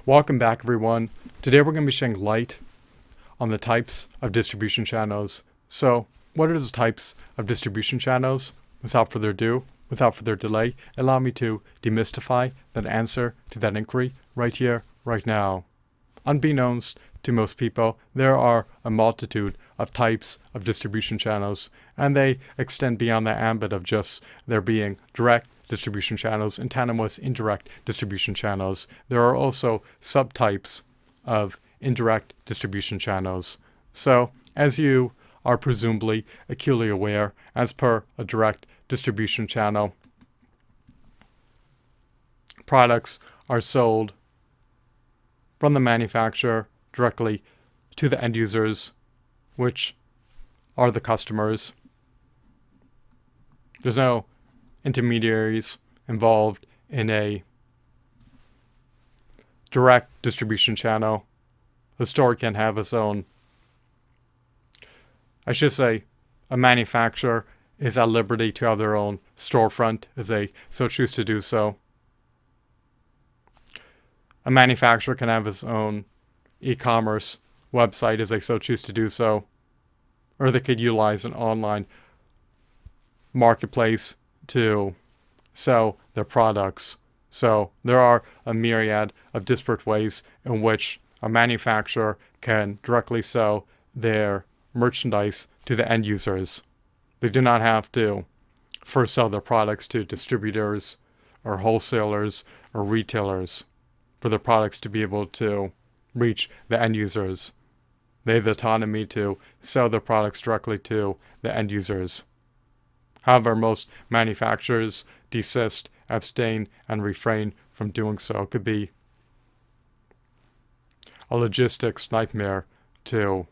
Welcome back, everyone. Today we're going to be shedding light on the types of distribution channels. So, what are the types of distribution channels? Without further delay, allow me to demystify that answer to that inquiry right here, right now. Unbeknownst to most people, there are a multitude of types of distribution channels, and they extend beyond the ambit of just there being direct distribution channels in tandem with indirect distribution channels. There are also subtypes of indirect distribution channels. So, as you are presumably acutely aware, as per a direct distribution channel, products are sold from the manufacturer directly to the end users, which are the customers. There's no intermediaries involved in a direct distribution channel. The store can have its own. I should say, a manufacturer is at liberty to have their own storefront as they so choose to do so. A manufacturer can have its own e-commerce website as they so choose to do so. Or they could utilize an online marketplace to sell their products. So there are a myriad of disparate ways in which a manufacturer can directly sell their merchandise to the end users. They do not have to first sell their products to distributors or wholesalers or retailers for their products to be able to reach the end users. They have the autonomy to sell their products directly to the end users. However, most manufacturers desist, abstain, and refrain from doing so. It could be a logistics nightmare to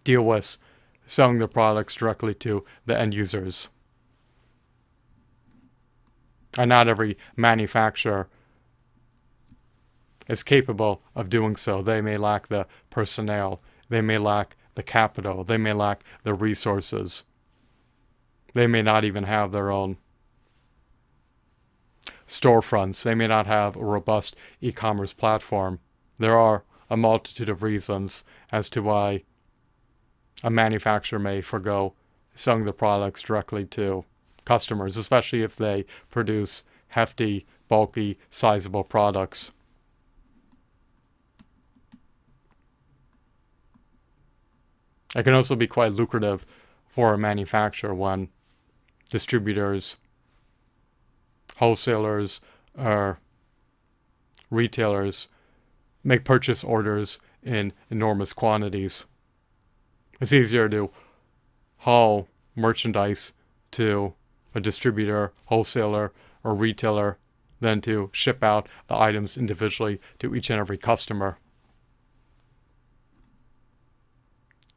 deal with selling the products directly to the end users. And not every manufacturer is capable of doing so. They may lack the personnel, they may lack the capital, they may lack the resources. They may not even have their own storefronts. They may not have a robust e-commerce platform. There are a multitude of reasons as to why a manufacturer may forego selling the products directly to customers, especially if they produce hefty, bulky, sizable products. It can also be quite lucrative for a manufacturer when distributors, wholesalers, or retailers make purchase orders in enormous quantities. It's easier to haul merchandise to a distributor, wholesaler, or retailer than to ship out the items individually to each and every customer.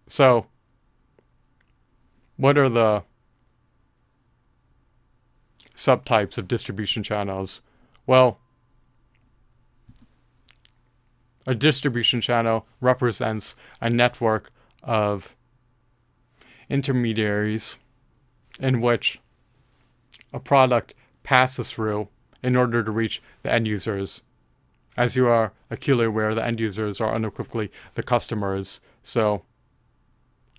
So, what are the subtypes of distribution channels? Well, a distribution channel represents a network of intermediaries in which a product passes through in order to reach the end users. As you are acutely aware, the end users are unequivocally the customers. So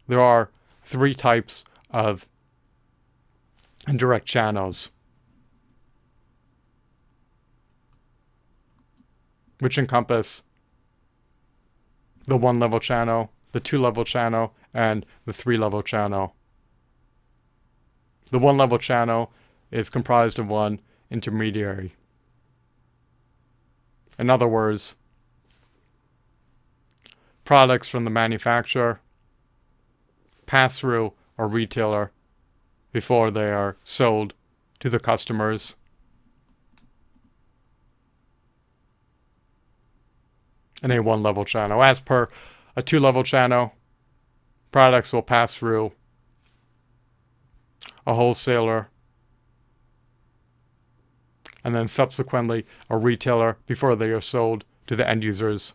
there are three types of indirect channels, which encompass the one-level channel, the two-level channel, and the three-level channel. The one-level channel is comprised of one intermediary. In other words, products from the manufacturer pass through a retailer before they are sold to the customers. In a one-level channel. As per a two-level channel, products will pass through a wholesaler and then subsequently a retailer before they are sold to the end users,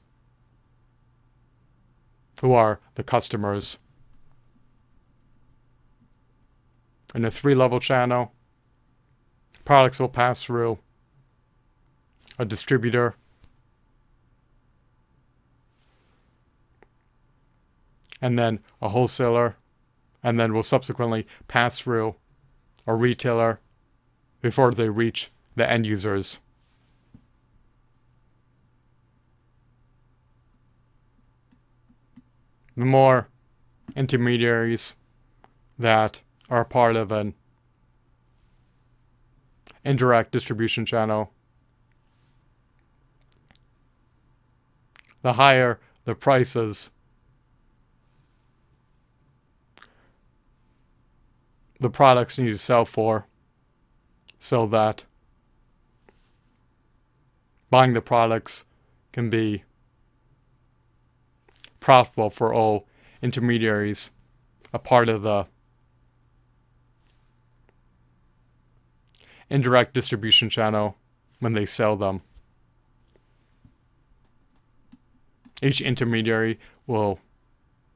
who are the customers. In a three-level channel, products will pass through a distributor, and then a wholesaler, and then will subsequently pass through a retailer before they reach the end users. The more intermediaries that are part of an indirect distribution channel, the higher the prices the products need to sell for, so that buying the products can be profitable for all intermediaries, a part of the indirect distribution channel when they sell them. Each intermediary will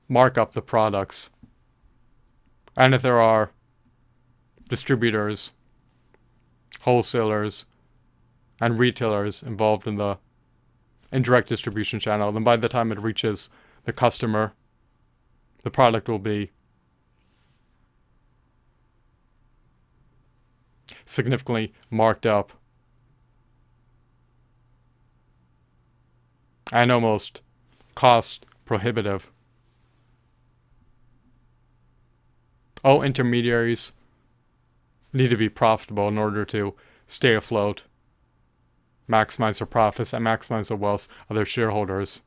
mark up the products. And if there are distributors, wholesalers, and retailers involved in the indirect distribution channel, then by the time it reaches the customer, the product will be significantly marked up and almost cost prohibitive. All intermediaries need to be profitable in order to stay afloat, maximize their profits, and maximize the wealth of their shareholders.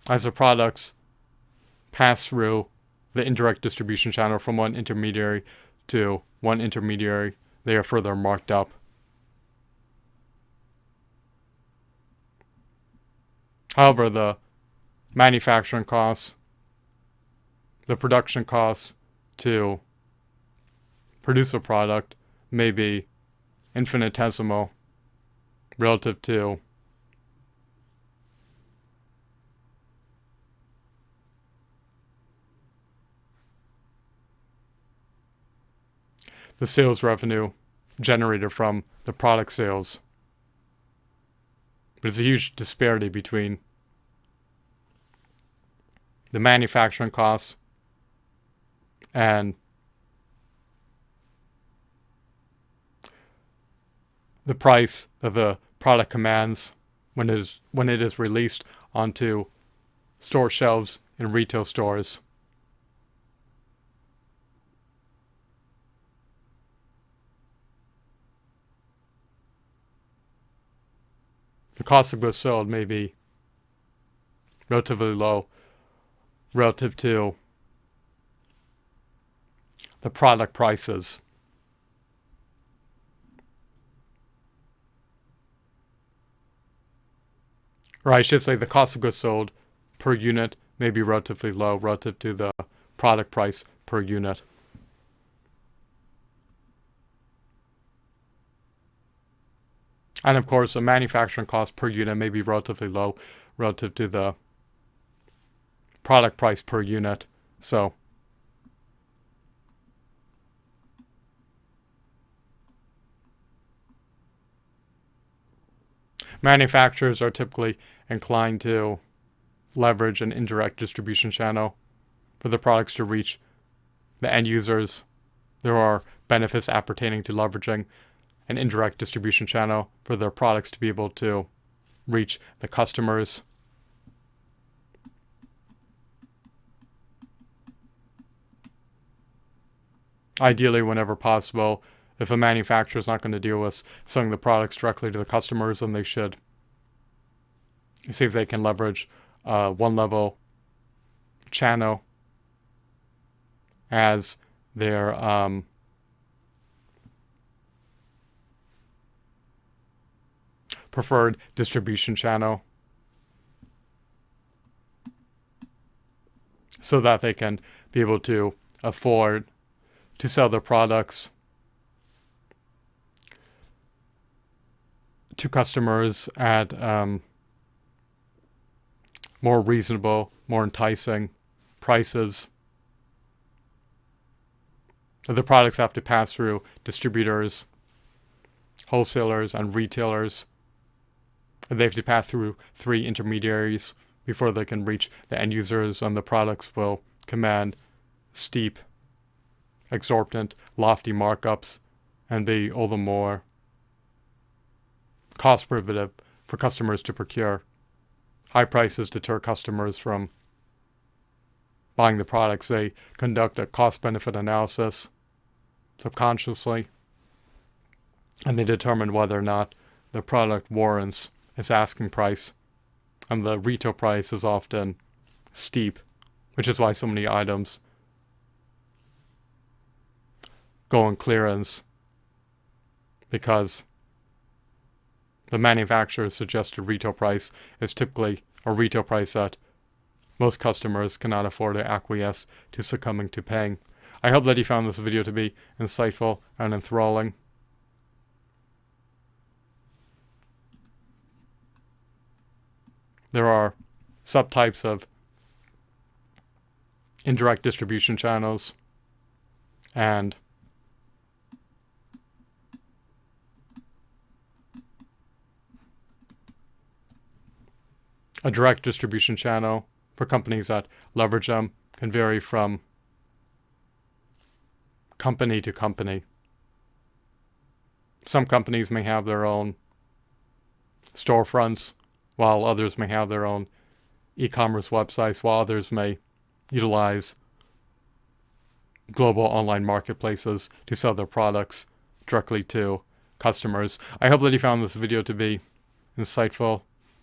As the products pass through the indirect distribution channel from one intermediary to one intermediary, they are further marked up. However, the manufacturing costs, the production costs to produce a product may be infinitesimal relative to the sales revenue generated from the product sales. There's a huge disparity between the manufacturing costs and the price that the product commands when it is released onto store shelves in retail stores. The cost of goods sold may be relatively low relative to the product prices. Or I should say the cost of goods sold per unit may be relatively low relative to the product price per unit. And of course, the manufacturing cost per unit may be relatively low relative to the product price per unit. So manufacturers are typically inclined to leverage an indirect distribution channel for the products to reach the end users. There are benefits appertaining to leveraging an indirect distribution channel for their products to be able to reach the customers. Ideally, whenever possible, if a manufacturer is not going to deal with selling the products directly to the customers, then they should see if they can leverage one-level channel as their preferred distribution channel, so that they can be able to afford to sell their products to customers at more reasonable, more enticing prices. The products have to pass through distributors, wholesalers, and retailers and they have to pass through 3 intermediaries before they can reach the end users, and the products will command steep, exorbitant, lofty markups and be all the more cost prohibitive for customers to procure. High prices deter customers from buying the products. They conduct a cost-benefit analysis subconsciously, and they determine whether or not the product warrants its asking price. And the retail price is often steep, which is why so many items go on clearance, because the manufacturer's suggested retail price is typically a retail price that most customers cannot afford to acquiesce to succumbing to paying. I hope that you found this video to be insightful and enthralling. There are subtypes of indirect distribution channels, and a direct distribution channel for companies that leverage them can vary from company to company. Some companies may have their own storefronts, while others may have their own e-commerce websites, while others may utilize global online marketplaces to sell their products directly to customers. I hope that you found this video to be insightful,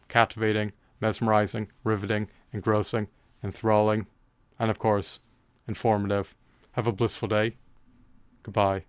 captivating, mesmerizing, riveting, engrossing, enthralling, and of course, informative. Have a blissful day. Goodbye.